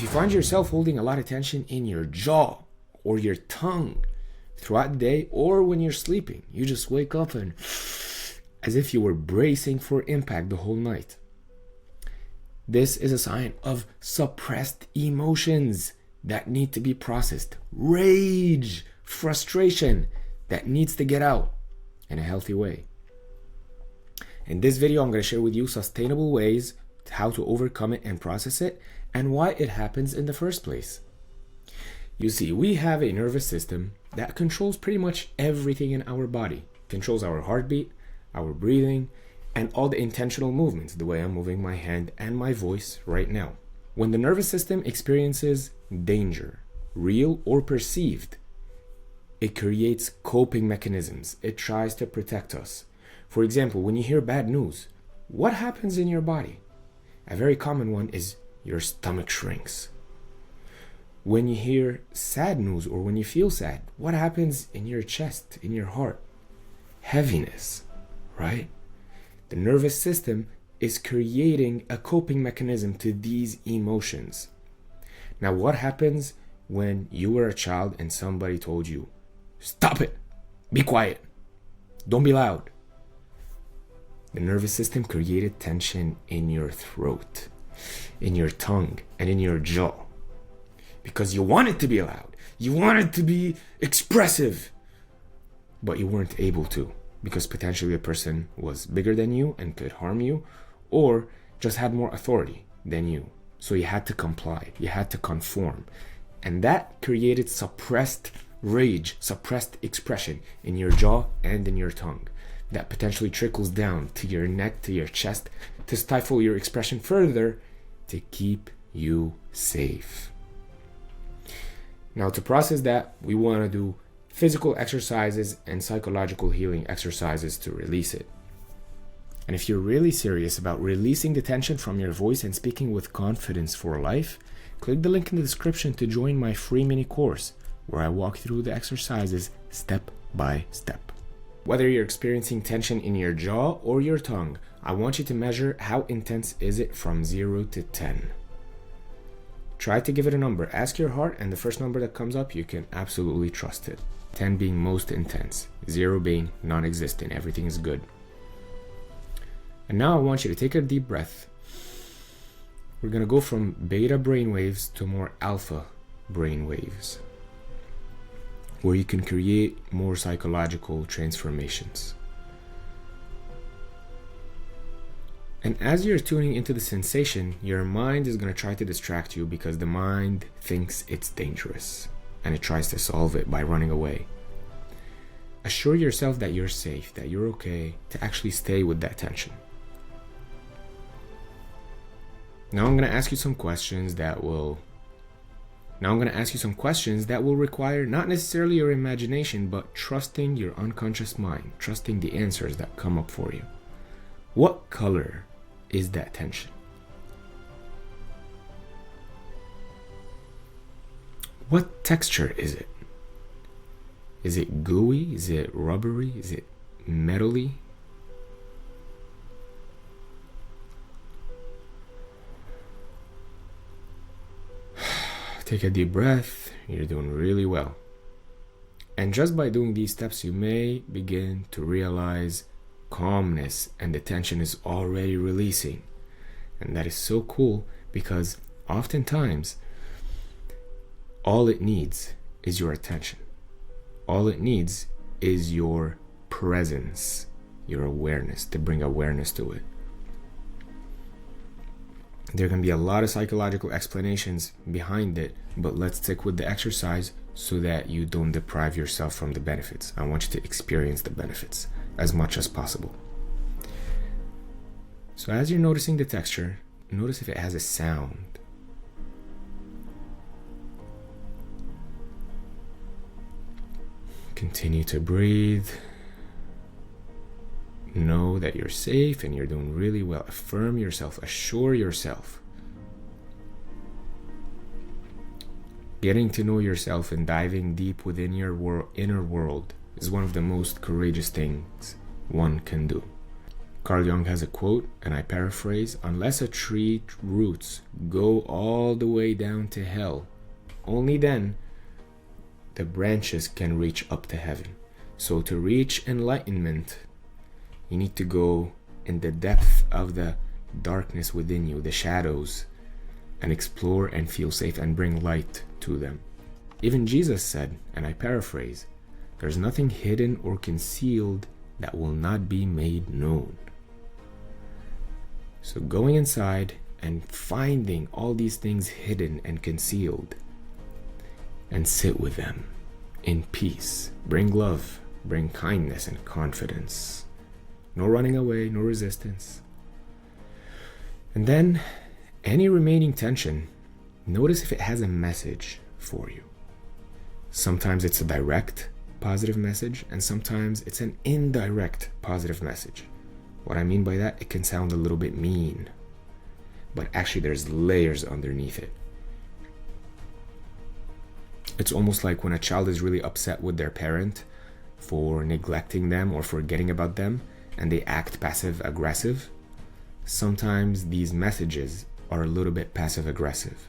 you find yourself holding a lot of tension in your jaw or your tongue throughout the day, or when you're sleeping, you just wake up and as if you were bracing for impact the whole night, this is a sign of suppressed emotions that need to be processed. Rage, frustration that needs to get out in a healthy way. In this video, I'm going to share with you sustainable ways how to overcome it and process it, and why it happens in the first place. You see, we have a nervous system that controls pretty much everything in our body. It controls our heartbeat, our breathing, and all the intentional movements, the way I'm moving my hand and my voice right now. When the nervous system experiences danger, real or perceived, it creates coping mechanisms. It tries to protect us. For example, when you hear bad news, what happens in your body? A very common one is your stomach shrinks. When you hear sad news or when you feel sad, what happens in your chest, in your heart? Heaviness, right? The nervous system is creating a coping mechanism to these emotions. Now, what happens when you were a child and somebody told you, stop it, be quiet, don't be loud? The nervous system created tension in your throat, in your tongue, and in your jaw. Because you wanted to be loud, you wanted to be expressive, but you weren't able to, because potentially a person was bigger than you and could harm you, or just had more authority than you. So you had to comply, you had to conform. And that created suppressed rage, suppressed expression in your jaw and in your tongue. That potentially trickles down to your neck, to your chest, to stifle your expression further, to keep you safe. Now, to process that, we want to do physical exercises and psychological healing exercises to release it. And if you're really serious about releasing the tension from your voice and speaking with confidence for life, click the link in the description to join my free mini course where I walk through the exercises step by step. Whether you're experiencing tension in your jaw or your tongue, I want you to measure how intense is it from 0 to 10. Try to give it a number. Ask your heart, and the first number that comes up, you can absolutely trust it. 10 being most intense, 0 being non-existent, everything is good. And now I want you to take a deep breath. We're going to go from beta brainwaves to more alpha brainwaves, where you can create more psychological transformations. And as you're tuning into the sensation, your mind is going to try to distract you because the mind thinks it's dangerous and it tries to solve it by running away. Assure yourself that you're safe, that you're okay, to actually stay with that tension. Now I'm going to ask you some questions that will require not necessarily your imagination, but trusting your unconscious mind, trusting the answers that come up for you. What color is that tension? What texture is it? Is it gooey? Is it rubbery? Is it metally? Take a deep breath. You're doing really well. And just by doing these steps, you may begin to realize calmness, and the tension is already releasing. And that is so cool, because oftentimes all it needs is your attention. All it needs is your presence, your awareness, to bring awareness to it. There can be a lot of psychological explanations behind it, but let's stick with the exercise so that you don't deprive yourself from the benefits. I want you to experience the benefits as much as possible. So as you're noticing the texture, notice if it has a sound. Continue to breathe. Know that you're safe and you're doing really well. Affirm yourself, assure yourself. Getting to know yourself and diving deep within your inner world is one of the most courageous things one can do. Carl Jung has a quote, and I paraphrase: unless a tree roots go all the way down to hell, only then the branches can reach up to heaven. So to reach enlightenment, you need to go in the depth of the darkness within you, the shadows, and explore and feel safe and bring light to them. Even Jesus said, and I paraphrase, there's nothing hidden or concealed that will not be made known. So going inside and finding all these things hidden and concealed, and sit with them in peace. Bring love, bring kindness and confidence. No running away, no resistance. And then any remaining tension, notice if it has a message for you. Sometimes it's a direct positive message, and sometimes it's an indirect positive message. What I mean by that, it can sound a little bit mean, but actually there's layers underneath it. It's almost like when a child is really upset with their parent for neglecting them or forgetting about them, and they act passive aggressive. Sometimes these messages are a little bit passive aggressive,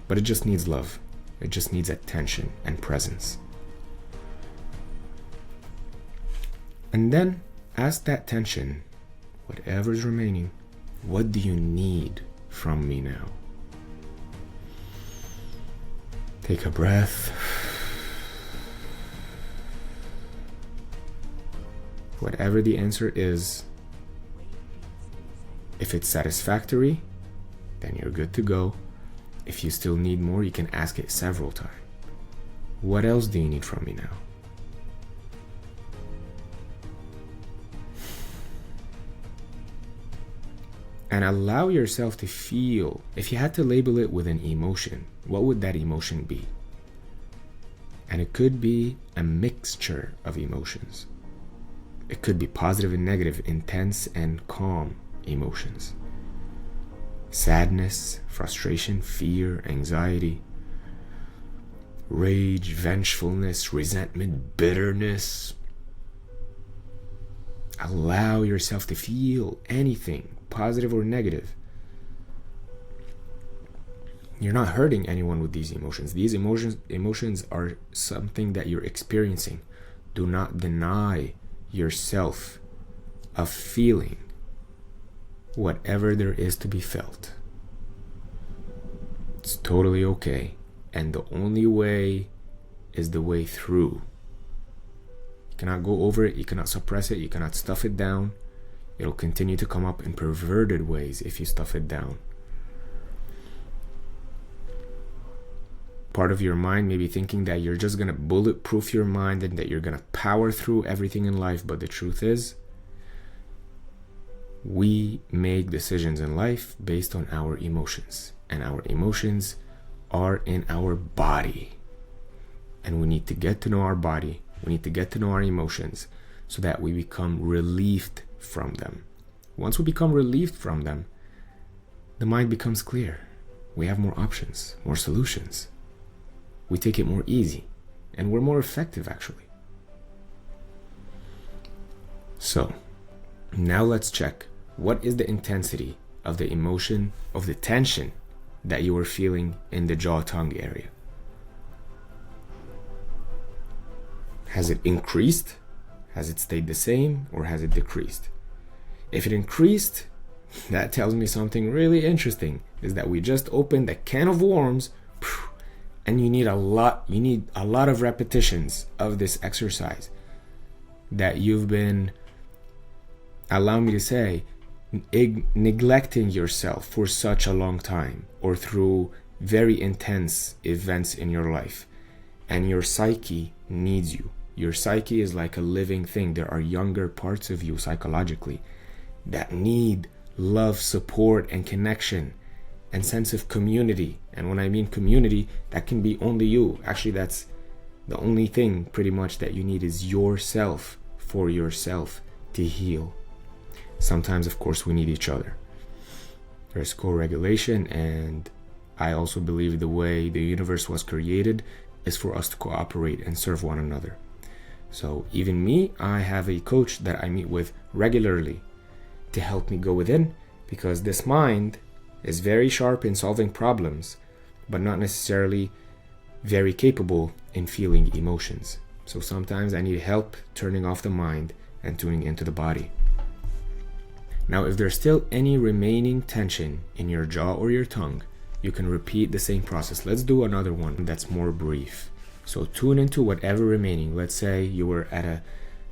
but it just needs love. It just needs attention and presence. And then ask that tension, whatever's remaining, what do you need from me now? Take a breath. Whatever the answer is, if it's satisfactory, then you're good to go. If you still need more, you can ask it several times. What else do you need from me now? And allow yourself to feel. If you had to label it with an emotion, what would that emotion be? And it could be a mixture of emotions. It could be positive and negative, intense and calm emotions. Sadness, frustration, fear, anxiety, rage, vengefulness, resentment, bitterness. Allow yourself to feel anything, positive or negative. You're not hurting anyone with these emotions. These emotions are something that you're experiencing. Do not deny yourself of feeling whatever there is to be felt. It's totally okay. And the only way is the way through. You cannot go over it. You cannot suppress it. You cannot stuff it down. It'll continue to come up in perverted ways if you stuff it down. Part of your mind may be thinking that you're just going to bulletproof your mind and that you're going to power through everything in life. But the truth is, we make decisions in life based on our emotions. And our emotions are in our body. And we need to get to know our body. We need to get to know our emotions so that we become relieved from them. Once we become relieved from them, the mind becomes clear. We have more options, more solutions. We take it more easy, and we're more effective actually. So, now let's check. What is the intensity of the emotion, of the tension that you were feeling in the jaw-tongue area? Has it increased? Has it stayed the same? Or has it decreased? If it increased, that tells me something really interesting, is that we just opened a can of worms, and you need a lot of repetitions of this exercise that you've been, allow me to say, neglecting yourself for such a long time, or through very intense events in your life. And your psyche needs you. Your psyche is like a living thing. There are younger parts of you psychologically that need love, support, and connection, and sense of community. And when I mean community, that can be only you. Actually, that's the only thing pretty much that you need, is yourself, for yourself to heal. Sometimes, of course, we need each other. There's co-regulation, and I also believe the way the universe was created is for us to cooperate and serve one another. So even me, I have a coach that I meet with regularly, to help me go within, because this mind is very sharp in solving problems, but not necessarily very capable in feeling emotions. So sometimes I need help turning off the mind and tuning into the body. Now, if there's still any remaining tension in your jaw or your tongue, you can repeat the same process. Let's do another one that's more brief. So tune into whatever remaining. Let's say you were at a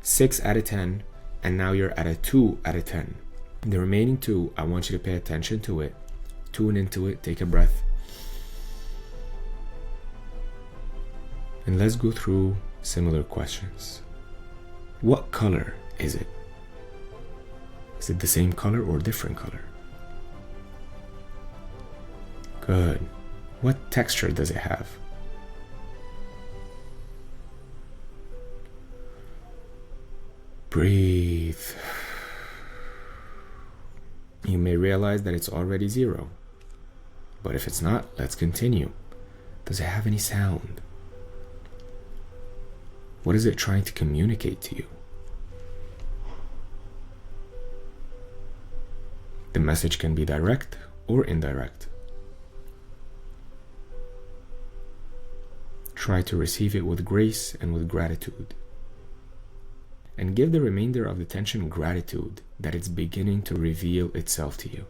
6 out of 10 and now you're at a 2 out of 10. The remaining 2, I want you to pay attention to it. Tune into it, take a breath. And let's go through similar questions. What color is it? Is it the same color or different color? Good. What texture does it have? Breathe. You may realize that it's already 0. But if it's not, let's continue. Does it have any sound? What is it trying to communicate to you? The message can be direct or indirect. Try to receive it with grace and with gratitude. And give the remainder of the tension gratitude that it's beginning to reveal itself to you.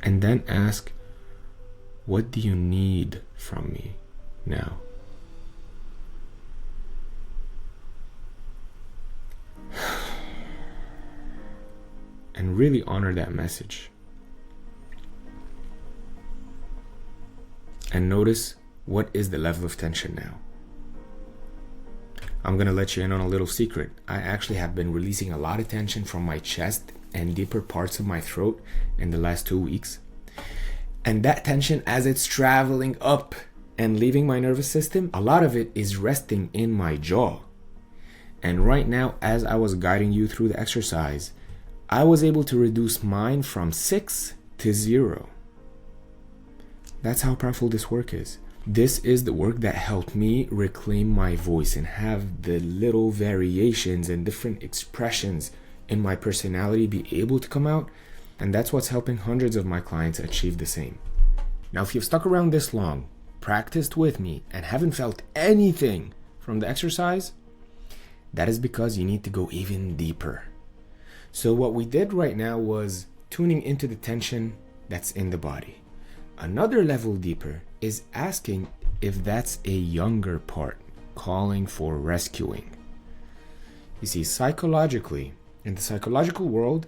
And then ask, what do you need from me now? And really honor that message. And notice, what is the level of tension now? I'm gonna let you in on a little secret. I actually have been releasing a lot of tension from my chest and deeper parts of my throat in the last 2 weeks. And that tension, as it's traveling up and leaving my nervous system, a lot of it is resting in my jaw. And right now, as I was guiding you through the exercise, I was able to reduce mine from 6 to 0. That's how powerful this work is. This is the work that helped me reclaim my voice and have the little variations and different expressions in my personality be able to come out. And that's what's helping hundreds of my clients achieve the same. Now, if you've stuck around this long, practiced with me, and haven't felt anything from the exercise, that is because you need to go even deeper. So what we did right now was tuning into the tension that's in the body. Another level deeper is asking if that's a younger part calling for rescuing. You see, psychologically, in the psychological world,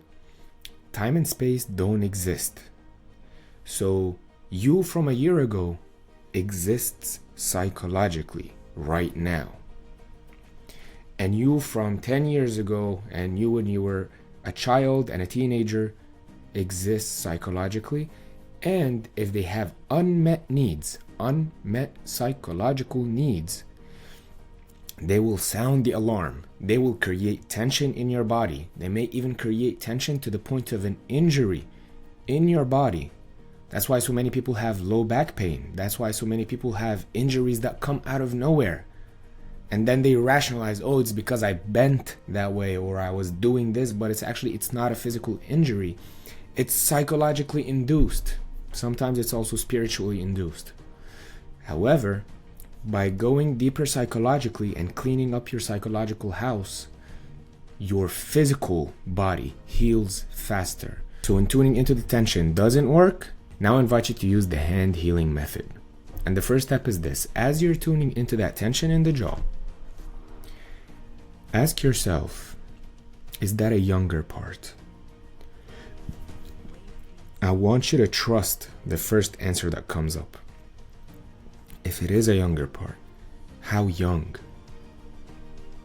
time and space don't exist. So you from a year ago exists psychologically right now. And you from 10 years ago and you when you were a child and a teenager exists psychologically. And if they have unmet needs, unmet psychological needs, they will sound the alarm. They will create tension in your body. They may even create tension to the point of an injury in your body. That's why so many people have low back pain. That's why so many people have injuries that come out of nowhere. And then they rationalize, oh, it's because I bent that way or I was doing this, but it's not a physical injury. It's psychologically induced. Sometimes it's also spiritually induced. However, by going deeper psychologically and cleaning up your psychological house, your physical body heals faster. So when tuning into the tension doesn't work, now I invite you to use the hand healing method. And the first step is this. As you're tuning into that tension in the jaw, ask yourself, is that a younger part? I want you to trust the first answer that comes up. If it is a younger part, how young?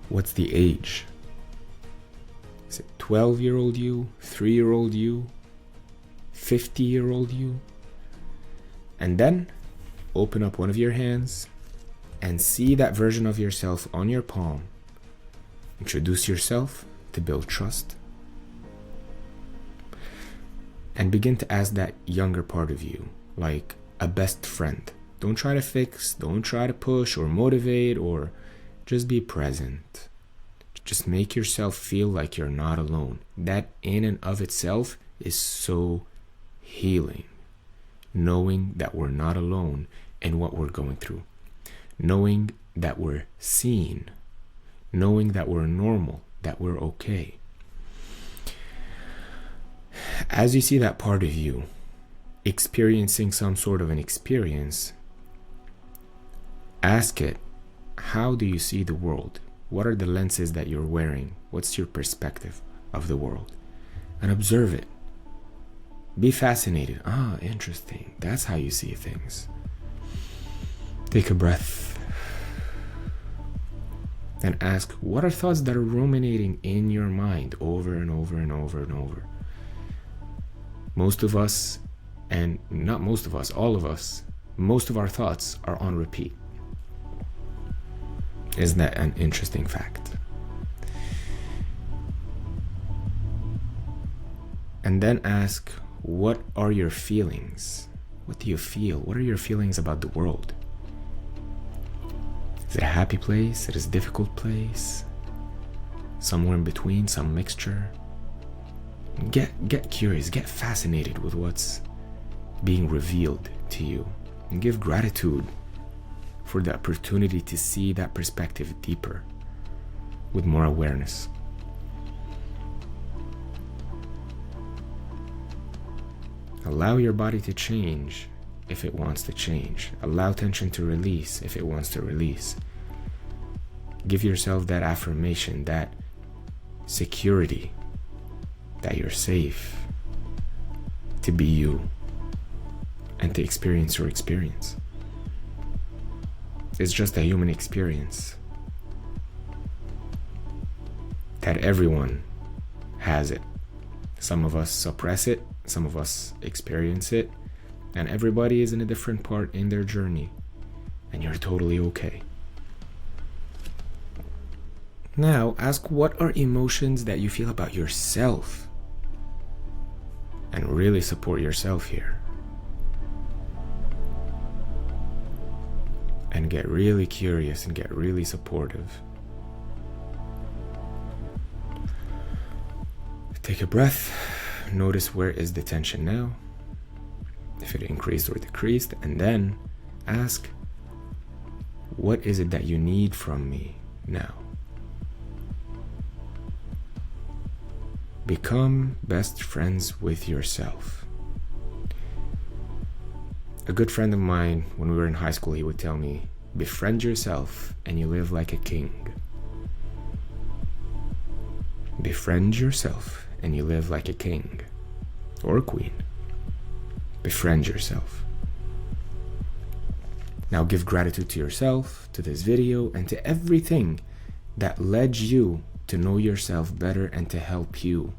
What's the age? Is it 12-year-old you, 3-year-old you, 50-year-old you? And then open up one of your hands and see that version of yourself on your palm. Introduce yourself to build trust. And begin to ask that younger part of you, like a best friend, Don't try to fix, don't try to push or motivate, or just be present. Just make yourself feel like you're not alone. That in and of itself is so healing. Knowing that we're not alone in what we're going through. Knowing that we're seen. Knowing that we're normal, that we're okay. As you see that part of you experiencing some sort of an experience, ask it, how do you see the world? What are the lenses that you're wearing? What's your perspective of the world? And observe it. Be fascinated. Interesting. That's how you see things. Take a breath. And ask, what are thoughts that are ruminating in your mind over and over and over and over? Most of us, and not most of us, all of us, most of our thoughts are on repeat. Isn't that an interesting fact? And then ask, what are your feelings? What do you feel? What are your feelings about the world? Is it a happy place? Is it a difficult place? Somewhere in between, some mixture? Get curious, get fascinated with what's being revealed to you. And give gratitude for the opportunity to see that perspective deeper, with more awareness. Allow your body to change if it wants to change. Allow tension to release if it wants to release. Give yourself that affirmation, that security, that you're safe to be you and to experience your experience. It's just a human experience that everyone has it. Some of us suppress it, some of us experience it, and everybody is in a different part in their journey, and you're totally okay. Now, ask, what are emotions that you feel about yourself? And really support yourself here. And get really curious and get really supportive. Take a breath. Notice where is the tension now, if it increased or decreased, and then ask, what is it that you need from me now? Become best friends with yourself. A good friend of mine, when we were in high school, he would tell me, befriend yourself and you live like a king. Befriend yourself and you live like a king or a queen. Befriend yourself. Now give gratitude to yourself, to this video, and to everything that led you to know yourself better and to help you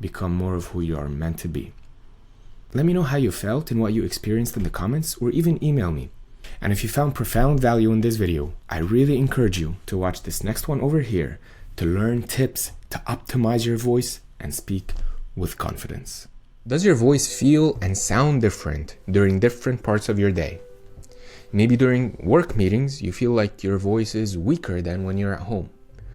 become more of who you are meant to be. Let me know how you felt and what you experienced in the comments, or even email me. And if you found profound value in this video, I really encourage you to watch this next one over here to learn tips to optimize your voice and speak with confidence. Does your voice feel and sound different during different parts of your day? Maybe during work meetings, you feel like your voice is weaker than when you're at home.